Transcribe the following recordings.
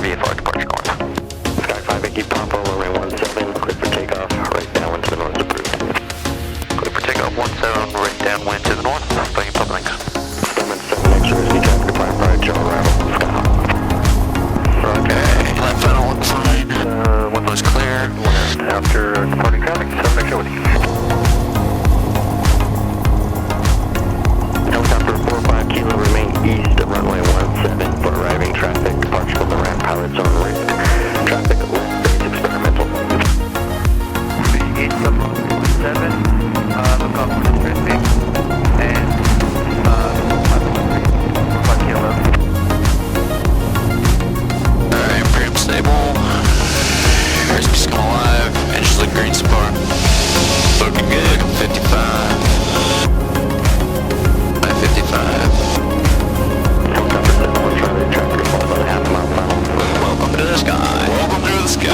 VFR departure north. Sky 5 Yankee Papa, runway 17, clear for takeoff, right downwind to the north approved. Clear for takeoff 17, right downwind to the north. Thank you, Papa, thanks. Summit 7 X-ray, see traffic departing prior to arrival. Okay, left final looks fine. Window's clear. After departing traffic, 7 X-ray with you. Helicopter 45 Kilo, remain east of runway 17 for arriving traffic. Departure from the ramp pilot zone risk. Traffic left base experimental. East of 17, look up for the traffic. And, 5 Kilo. Alright, preamp stable. Airspace coming alive. Engines look green so far. Looking good. 55. 555. Helicopter 71 Charlie, traffic is followed by the half-mile final. Welcome to the sky. Welcome to the sky.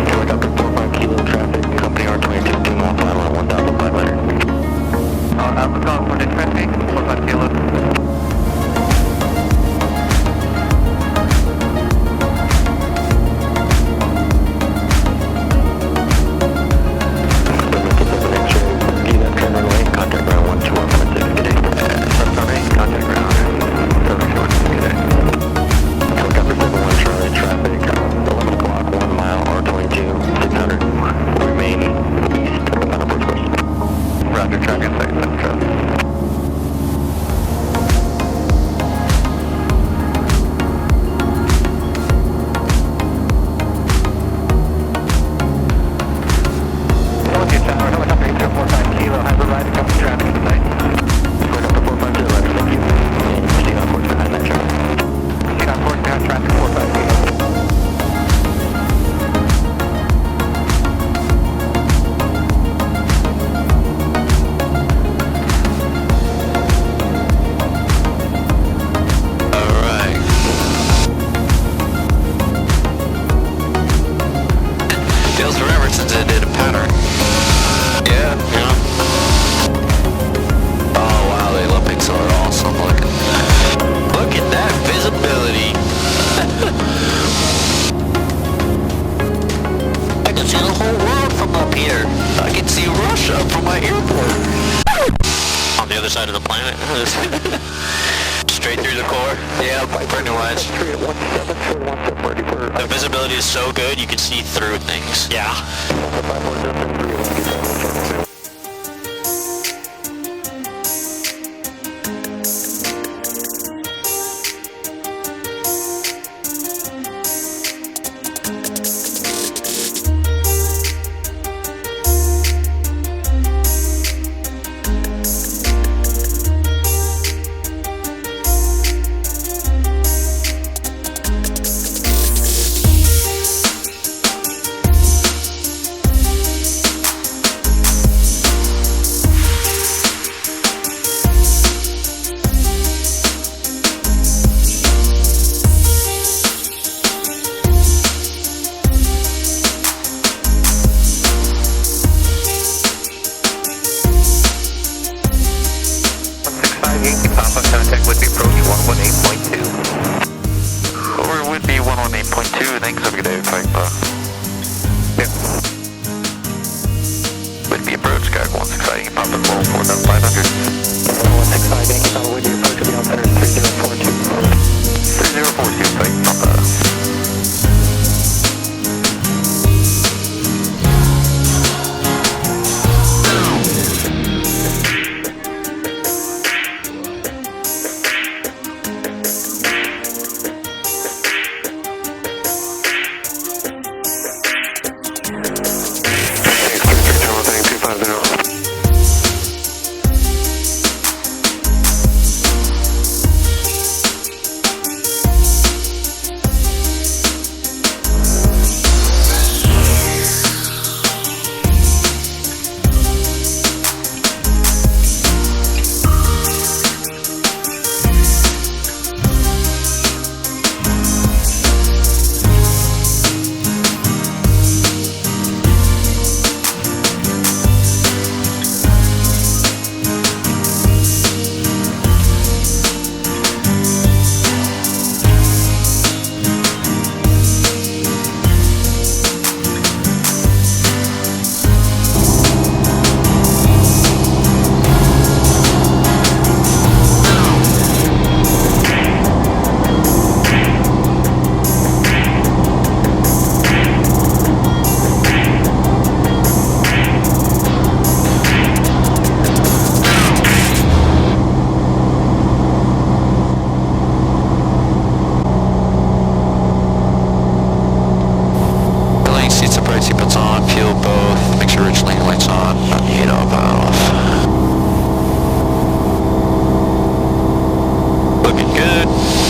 Helicopter 45 Kilo, traffic, company R22, 2 mile final at 1,500. Look up for the traffic. 45 Kilo. Contact ground 121.6 today. Contact ground. Helicopter 71 Charlie, traffic, 11 o'clock, 1 mile, R22, 600. Remain east of the final approach course. Roger, traffic, second traffic. Olympia Tower, helicopter 845 Kilo, has arrived at company traffic tonight. Helicopter 450, right, thank you. And proceed on course behind that Charlie. Proceed on course behind traffic 45 Kilo. Alright. Feels forever since I did a pattern. Yeah. Oh wow, the Olympics are awesome looking. Look at that visibility. I can see the whole world from up here. I can see Russia from my airport. On the other side of the planet. Straight through the core. Yeah, pretty much. The visibility is so good you can see through things. Yeah. Yankee Papa, contact with the approach 118.2. Or would be 118.2, thanks, have a good day, Papa. Yeah. Would be approach, guy 165 Yankee Papa, roll 4,500. 165 Yankee Papa, with your approach will be on center 3042. 3042, Yankee Papa. good.